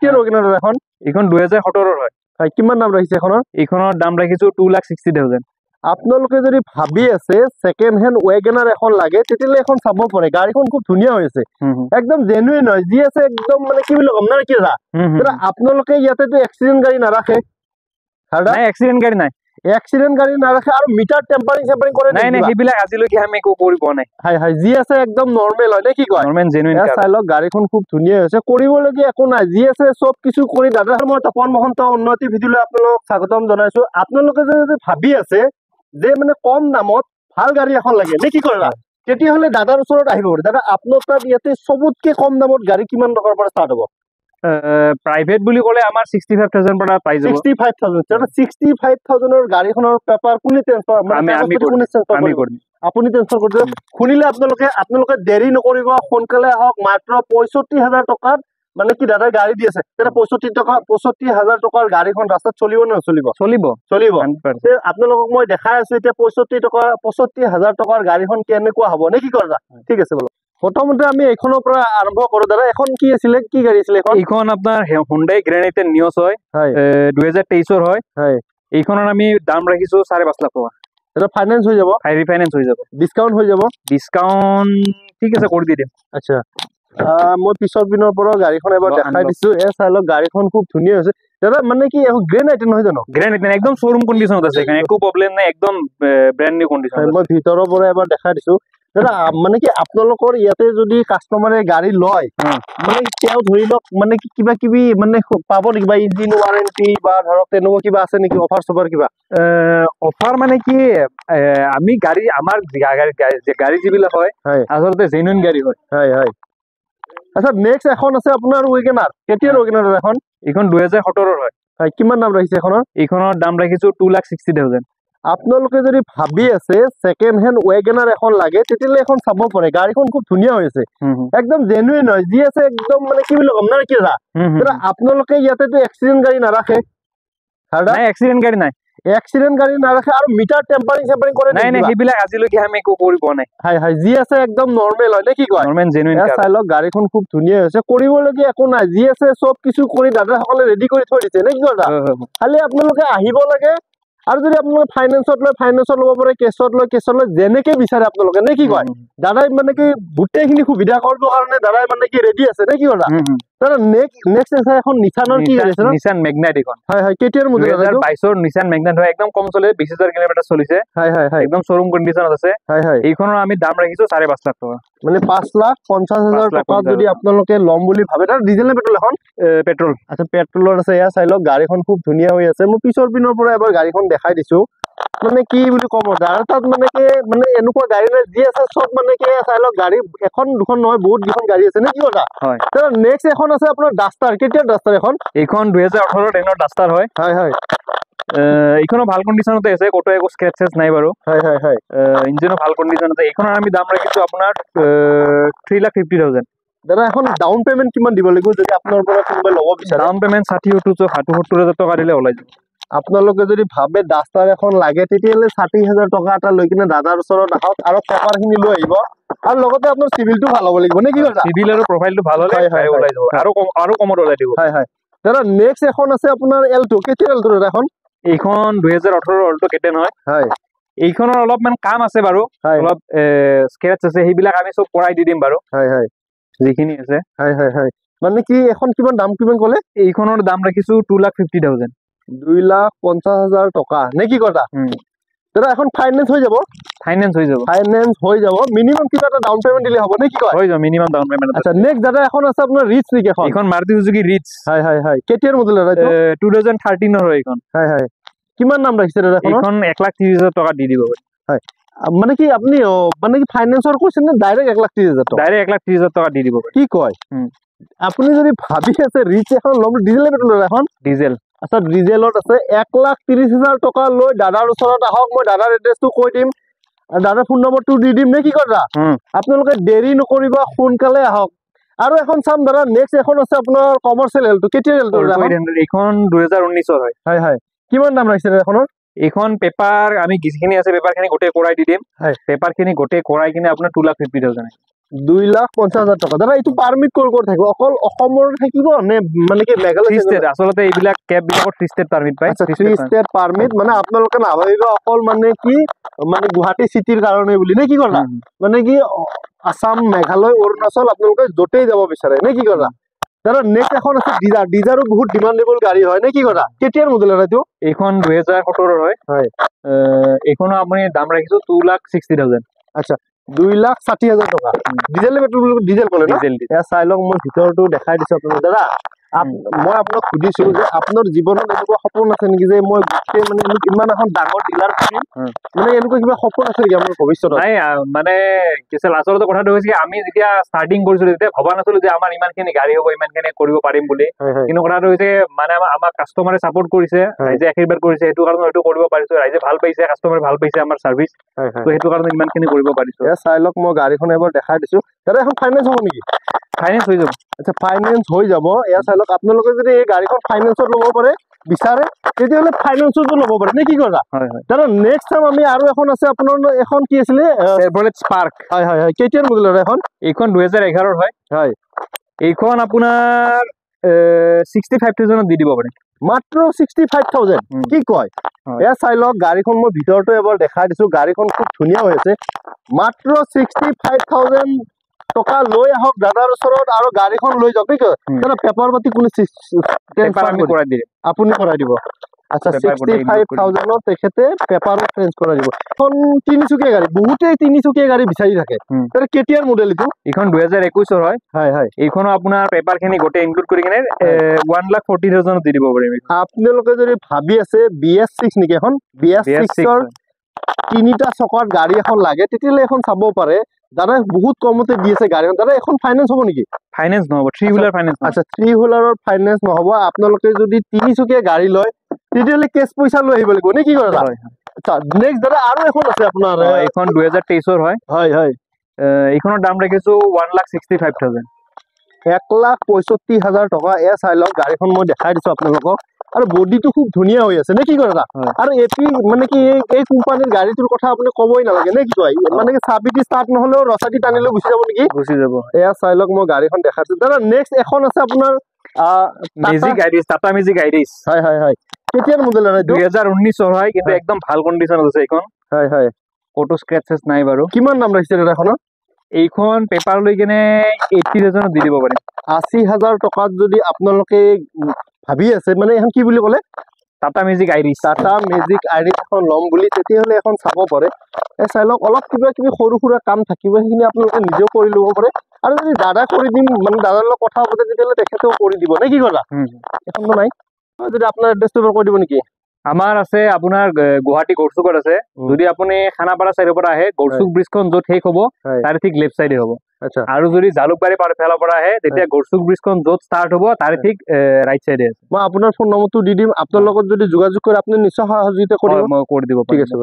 কেতিয়াৰ ৱেগনাৰ এখন এইখন 2017 হয় হয় কিমান দাম ৰাখিছে এখনৰ এইখনৰ দাম ৰাখিছো 2,60,000 আপোনালোকে যদি ভাবি আছে সেকেন্ড হ্যান্ড ৱেগনাৰ এখন লাগে তেতিয়ালে এখন চাব পাৰে গাড়ীখন খুব ধুনীয়া হৈ আছে একদম জেনুইন হয় যি আছে একদম মানে কি বুলি কম না কি দাদা আপোনালোকে ইয়াতেতো এক্সিডেন্ট গাড়ী নাৰাখে নাই এক্সিডেন্ট গাড়ী নাই এক্সিডেন্ট গাড়ী নাৰাখে আৰু মিটাৰ টেম্পাৰিং কৰে নাই নাই সেইবিলাক আজিলৈকে আমি একো কৰি পোৱা নাই হয় হয় যি আছে একদম নৰমেল হয় নে কি কয় নৰমেল জেনুইন চাই লওক গাড়ীখন খুব ধুনীয়া হৈছে কৰিবলগীয়া একো নাই যি আছে চব কিছু কৰি দাদা মই তপন মহন্ত উন্নতি ভিডিঅ'লৈ আপোনালোকক স্বাগতম জনাইছো আপোনালোকে যদি ভাবি আছে যে মানে কম দামত ভাল গাড়ী এখন লাগে নে কি কৰা তেতিয়াহ'লে দাদাৰ ওচৰত আহিব পাৰে দাদা আপোনাৰ তাত ইয়াতে সবতকে কম দামত গাড়ী কিমান টকাৰ পৰা ষ্টাৰ্ট হ'ব প্ৰাইভেট বুলি ক'লে আমাৰ 65,000 পৰা পাই যাব 65,000 তেনে 65,000 ৰ গাড়ীখনৰ পেপাৰ কোনে ট্ৰান্সফাৰ মানে আমি কৰিম আপুনি ট্ৰান্সফাৰ কৰি দিব শুনিলে আপোনালোকে দেৰি নকৰিব সোনকালে আহক মাত্ৰ 65,000 টকাত মানে কি দাদা গাড়ী দি আছে তেনে 65,000 টকাৰ গাড়ীখন ৰাস্তাত চলিব নে নচলিব চলিব আপোনালোকক মই দেখাই আছো এতিয়া 65,000 টকাৰ গাড়ীখন কেনেকুৱা হ'ব নে কি কৰা ঠিক আছে বলক প্ৰথমতে আমি এইখনৰ পৰা আৰম্ভ কৰো দাদা এখন কি আছিলে কি গাড়ী আছিলে এইখন আপোনাৰ Hyundai Grand i10 Nios হয় 2023 ৰ হয় এইখনৰ আমি দাম ৰাখিছো 5.5 লাখ টকা এটা ফাইনান্স হৈ যাব ৰিফাইনান্স হৈ যাব ডিসকাউন্ট হৈ যাব ডিসকাউন্ট ঠিক আছে কৰি দি দিম আচ্ছা মই পিছৰ দিনৰ পৰা গাড়ীখন এবাৰ দেখাই দিছো চাই লওক গাড়ীখন খুব ধুনীয়া হৈছে দাদা মানে কি Grand i10 নহয় জানো Grand i10 একদম শোরুম কন্ডিশনত আছে এখানে একো প্ৰবলেম নাই একদম ব্ৰ্যান্ড নিউ কন্ডিশন মই ভিতৰৰ পৰা এবাৰ দেখাই দিছো দাদা মানে কি আপোনালোকৰ ইয়াতে যদি কাস্টমাৰে গাড়ী লয় মানে তেওঁ ধৰি লওক মানে কি কিবা কিবি মানে পাব নেকি বা ইঞ্জিন ওয়াৰেন্টি বা ধৰক তেনেকুৱা কিবা আছে নেকি অফাৰ সফাৰ কিবা অফাৰ মানে কি আমি গাড়ী আমাৰ গাড়ী যিবিলাক হয় আচলতে জেনুইন গাড়ী হয় আচ্ছা নেক্সট এখন আছে আপোনাৰ ৱেগনাৰ কেতিয়াৰ ৱেগনাৰ এখন এইখন 2017 ৰ হয় কিমান দাম ৰাখিছে এইখনৰ দাম ৰাখিছো 2,60,000 আপোনালোকে যদি ভাবি আছে সেকেন্ড হ্যান্ড ৱেগনাৰ এখন লাগে তেতিয়ালে এখন চাব পাৰে গাড়ীখন খুব ধুনীয়া হৈ আছে একদম জেনুইন হয় যি আছে একদম মানে কি বুলি কম না কি দাদা আপোনালোকে ইয়াতেতো এক্সিডেন্ট গাড়ী নাৰাখে নাই এক্সিডেন্ট গাড়ী নাই এক্সিডেন্ট গাড়ী নাৰাখে আৰু মিটাৰ টেম্পাৰিং কৰে নাই নাই সেইবিলাক আজিলৈকে আমি একো কৰি পোৱা নাই হয় যি আছে একদম নৰমেল হয় নে কি কয় নৰমেল জেনুইন চাই লওক গাড়ীখন খুব ধুনীয়া হৈছে কৰিবলগীয়া একো নাই যি আছে চব কিছু কৰি দাদাসকলে ৰেডি কৰি থৈ দিছে নে কি কথা খালি আপোনালোকে আহিব লাগে আৰু যদি আপোনালোকে ফাইনান্সত ল'ব পাৰে কেছত লৈ যেনেকে বিচাৰে আপোনালোকে নে কি কয় দাদাই মানে কি গোটেইখিনি সুবিধা কৰিবৰ কাৰণে দাদাই মানে কি ৰেডি আছে নে কি কথা দাদা নেক্সট আছে এখন নিছানৰ কি আছে নিছান মেগনাইট এখন হয় কেতিয়াৰ মডেল 2022 ৰ নিছান মেগনাইট হয় একদম কম চলে 20,000 কিলোমিটাৰ চলিছে হয় একদম শোৰুম কন্ডিশনত আছে এইখনৰ আমি দাম ৰাখিছো 5.5 লাখ টকা মানে 5,50,000 টকা যদি আপোনালোকে ল'ম বুলি ভাবে তাৰ ডিজেল নে পেট্ৰল এখন পেট্ৰল আচ্ছা পেট্ৰলৰ আছে এয়া চাই লওক গাড়ীখন খুব ধুনীয়া হৈ আছে মই পিছৰ পিনৰ পৰা এবাৰ গাড়ীখন দেখাই দিছো মানে কি বুলি কম দাদা তাত মানে কি মানে এনেকুৱা গাড়ী নাই যি আছে চব মানে কি চাই লওক গাড়ী এখন দুখন নহয় বহুত কেইখন গাড়ী আছে নে কি কথা হয় দাদা নেক্সট এখন আছে আপোনাৰ ডাস্টাৰ কেতিয়াৰ ডাস্টাৰ এইখন 2018 ৰ ডাস্টাৰ হয় এইখনো ভাল কন্ডিশনতে আছে কত একো স্ক্ৰেচেছ নাই বাৰু হয় ইঞ্জিনো ভাল কন্ডিশনতে এইখনৰ আমি দাম ৰাখিছো আপোনাৰ 3,50,000 দাদা এখন ডাউন পেমেন্ট কিমান দিব লাগিব যদি আপোনাৰ পৰা কোনোবাই ল'ব বিচাৰে ডাউন পেমেন্ট 60,000 টকা দিলে ওলাই যাব আপোনালোকে যদি ভাবে ডাস্টাৰ এখন লাগে তেতিয়ালে 60,000 টকা এটা লৈ কিনে দাদাৰ ওচৰত আহক আৰু পেপাৰখিনি লৈ আহিব আৰু লগতে আপোনাৰ সিভিলটো ভাল হ'ব লাগিব নে কি কথা সিভিল আৰু প্ৰফাইলটো ভাল হ'লে ওলাই যাব আৰু কমত ওলাই দিব হয় দাদা নেক্সট এখন আছে আপোনাৰ L2 কেতিয়াৰ L2 দাদা এখন এইখন 2018 ৰ Alto K10 হয় এইখনৰ অলপমান কাম আছে বাৰু অলপ স্ক্ৰেচ আছে সেইবিলাক আমি সব কৰাই দি দিম বাৰু হয় যিখিনি আছে হয় মানে কি এখন কিমান দাম কিমান ক'লে এইখনৰ দাম ৰাখিছো 2,50,000 2,50,000 টকা নে কি কথা দাদা এখন ফাইনান্স হৈ যাব মিনিমাম কিবা এটা ডাউন পেমেন্ট দিলে হ'ব নে কি কয় হৈ যাব মিনিমাম ডাউন পেমেন্ট আচ্ছা নেক্সট দাদা এখন আছে আপোনাৰ ৰিচ নেকি এখন মাৰুতি সুজুকি ৰিচ হয় কেতিয়াৰ মডেল দাদা 2013 ৰ হয় এইখন হয় কিমান দাম ৰাখিছে দাদা এখন 1,30,000 টকা দি দিব হয় মানে কি আপনি মানে কি ফাইনান্সৰ কৈছে নে ডাইৰেক্ট 1,30,000 টকা ডাইৰেক্ট 1,30,000 টকা দি দিব কি কয় আপুনি যদি ভাবি আছে ৰিচ এখন ল'ম ডিজেল পেট্ৰল এখন ডিজেল আচ্ছা ডিজেলত আছে 1,30,000 টকা লৈ দাদাৰ ওচৰত আহক মই দাদাৰ এড্ৰেছটো কৈ দিম দাদাৰ ফোন নম্বৰটো দি দিম নে কি কথা আপোনালোকে দেৰি নকৰিব সোনকালে আহক আৰু এখন চাম দাদা নেক্সট এখন আছে আপোনাৰ কমাৰ্চিয়েল L2 কেতিয়াৰ L2 এইখন 2019 ৰ হয় কিমান দাম ৰাখিছে এখনৰ এইখন পেপাৰ আমি যিখিনি আছে পেপাৰখিনি গোটেই কৰাই দি দিম পেপাৰখিনি গোটেই কৰাই কিনে আপোনাৰ 2,50,000 2,50,000 টকা দাদা এইটো পাৰমিট ক'ত থাকিব অকল অসমৰ থাকিব নে মানে কি মেঘালয় ষ্টেট আচলতে এইবিলাক কেব বিলাকত ষ্টেট পারমিট পায় ষ্টেট পারমিট মানে আপোনালোকে নাভাবিব অকল মানে কি মানে গুৱাহাটী চিটিৰ কাৰণে বুলি নে কি কৰা মানে কি আসাম মেঘালয় অৰুণাচল আপোনালোকে য'তেই যাব বিচাৰে নে কি কৰা দাদা নেক্সট এখন আছে ডিজাৰো বহুত ডিমান্ডেবল গাড়ী হয় নে কি কৰা কেতিয়াৰ মডেল এইটো এইখন 2017 হয় হয় এইখনো আপুনি দাম ৰাখিছো 2,60,000 আচ্ছা 2,60,000 টকা ডিজেল পেট্ৰল ডিজেল ক'লে ডিজেল এয়া চাই লওক মই ভিতৰটো দেখাই দিছো আপোনাক দাদা মই আপোনাক সুধিছো যে আপোনাৰ জীৱনত এনেকুৱা সপোন আছে নেকি যে মই গোটেই মানে ইমান এখন ডাঙৰ ডিলাৰ খুলিম মানে এনেকুৱা কিবা সপোন আছে নেকি আপোনাৰ ভৱিষ্যতত নাই মানে কিছু আচলতে কথাটো হৈছে আমি যেতিয়া ষ্টাৰ্টিং কৰিছিলো তেতিয়া ভবা নাছিলো যে আমাৰ ইমানখিনি গাড়ী হ'ব ইমানখিনি কৰিব পাৰিম বুলি কিন্তু কথাটো হৈছে মানে আমাৰ কাষ্টমাৰে ছাপোৰ্ট কৰিছে ৰাইজে আশীৰ্বাদ কৰিছে সেইটো কাৰণে হয়তো কৰিব পাৰিছো ৰাইজে ভাল পাইছে কাষ্টমাৰে ভাল পাইছে আমাৰ ছাৰ্ভিচ তো সেইটো কাৰণে ইমানখিনি কৰিব পাৰিছো চাই লওক মই গাড়ীখন এবাৰ দেখাই দিছো দাদা এখন ফাইনেন্স হ'ব নেকি ফাইনেন্স হৈ যাব আচ্ছা ফাইনেন্স হৈ যাব এয়া চাই লওক আপোনালোকে যদি এই গাড়ীখন ফাইনেন্সত ল'ব পাৰে বিচাৰে তেতিয়াহ'লে ফাইনেন্সতো ল'ব পাৰে নে কি কৰা দাদা নেক্সট টাইম আমি আৰু এখন আছে আপোনাৰ এখন কি আছিলে চেভ্ৰলেট স্পাৰ্ক হয় হয় হয় কেতিয়াৰ মডেলৰ এখন এইখন 2011 হয় হয় এইখন আপোনাৰ 65,000 দি দিব পাৰে মাত্ৰ 65,000 কি কয় এয়া চাই লওক গাড়ীখন মই ভিতৰতো এবাৰ দেখাই দিছো গাড়ীখন খুব ধুনীয়া হৈ আছে মাত্ৰ 65,000 টকা লৈ আহক দাদাৰ ওচৰত আৰু গাড়ীখন লৈ যাওক ঠিক আছে দাদা পেপাৰ পাতি কোনে আপুনি কৰাই দিব আচ্ছা 65,000 তেখেতে পেপাৰত চেঞ্জ কৰাই দিব এখন তিনিচুকীয়া গাড়ী বহুতেই তিনিচুকীয়া গাড়ী বিচাৰি থাকে দাদা কেতিয়াৰ মডেল এইটো এইখন 2021 হয় হয় হয় এইখনো আপোনাৰ পেপাৰ খিনি গোটেই ইনক্লুড কৰি কিনে 1,40,000 দি দিব পাৰিম আপোনালোকে যদি ভাবি আছে BS6 নেকি এখন BS6ৰ তিনিটা চকাৰ গাড়ী এখন লাগে তেতিয়াহ'লে এখন চাব পাৰে দাদা বহুত কমতে দি আছে গাড়ীখন দাদা এখন ফাইনেন্স হ'ব নেকি ফাইনেন্স নহব 3 হুইলাৰ ফাইনেন্স আচ্ছা 3 হুইলাৰৰ ফাইনেন্স নহব আপোনালোকে যদি তিনিচুকীয়া গাড়ী লয় তেতিয়াহ'লে কেছ পইচা লৈ আহিব লাগিব নে কি কৰা আচ্ছা নেক্সট দাদা আৰু এখন আছে আপোনাৰ এইখন 2023 হয় হয় হয় এইখনৰ দাম ৰাখিছো 1,65,000 1,65,000 টকা এয়া চাই লওক গাড়ীখন মই দেখাই দিছো আপোনালোকক আৰু বডিটো খুব ধুনীয়া হৈ আছে নে কি কৰা আৰু এপি মানে কি এই কোম্পানীৰ গাড়ীটোৰ কথা আপুনি ক'বই নালাগে নে কি কয় মানে কি চাবিটি ষ্টাৰ্ট নহলেও ৰচাটি টানিলেও গুচি যাব নেকি গুচি যাব এয়া চাই লওক মই গাড়ীখন দেখাইছো দাদা নেক্সট এখন আছে আপোনাৰ magic Iris Tata magic Iris হয় হয় হয় কেতিয়াৰ মডেল হয় 2019 হয় কিন্তু একদম ভাল কণ্ডিশ্যনত আছে এইখন হয় হয় ক'তো স্ক্ৰেচেছ নাই বাৰু কিমান দাম ৰাখিছে দাদাখনৰ এইখন পেপাৰ লৈ কিনে 80,000 দি দিব পাৰিম 80,000 টকাত যদি আপোনালোকে ভাবি আছে মানে এখন কি বুলি ক'লে টাটা মেজিক আইৰিছ এখন ল'ম বুলি তেতিয়াহ'লে এখন চাব পাৰে এই চাই লওক অলপ কিবা কিবি সৰু সুৰা কাম থাকিব সেইখিনি আপোনালোকে নিজেও কৰি ল'ব পাৰে আৰু যদি দাদা কৰি দিম মানে দাদাৰ লগত কথা পাতে তেতিয়াহ'লে তেখেতেও কৰি দিব নে কি কৰা এখনতো নাই যদি আপোনাৰ এড্ৰেছটো এবাৰ কৈ দিব নেকি আমাৰ আছে আপোনাৰ গুৱাহাটী গড়চুকত আছে যদি আপুনি খানাপাৰা চাইডৰ পৰা আহে গড়চুক ব্ৰিজখন য'ত শেষ হ'ব তাৰ ঠিক লেফ্ট চাইডে হ'ব আৰু যদি জালুকবাৰী ফালৰ পৰা আহে তেতিয়া গড়চুক ব্ৰিজখন য'ত ষ্টাৰ্ট হ'ব তাৰ ঠিক ৰাইট চাইডে আছে মই আপোনাৰ ফোন নম্বৰটো দি দিম আপোনাৰ লগত যদি যোগাযোগ কৰে আপুনি নিশ্চয় সহযোগিতা কৰিব মই কৰি দিব ঠিক আছে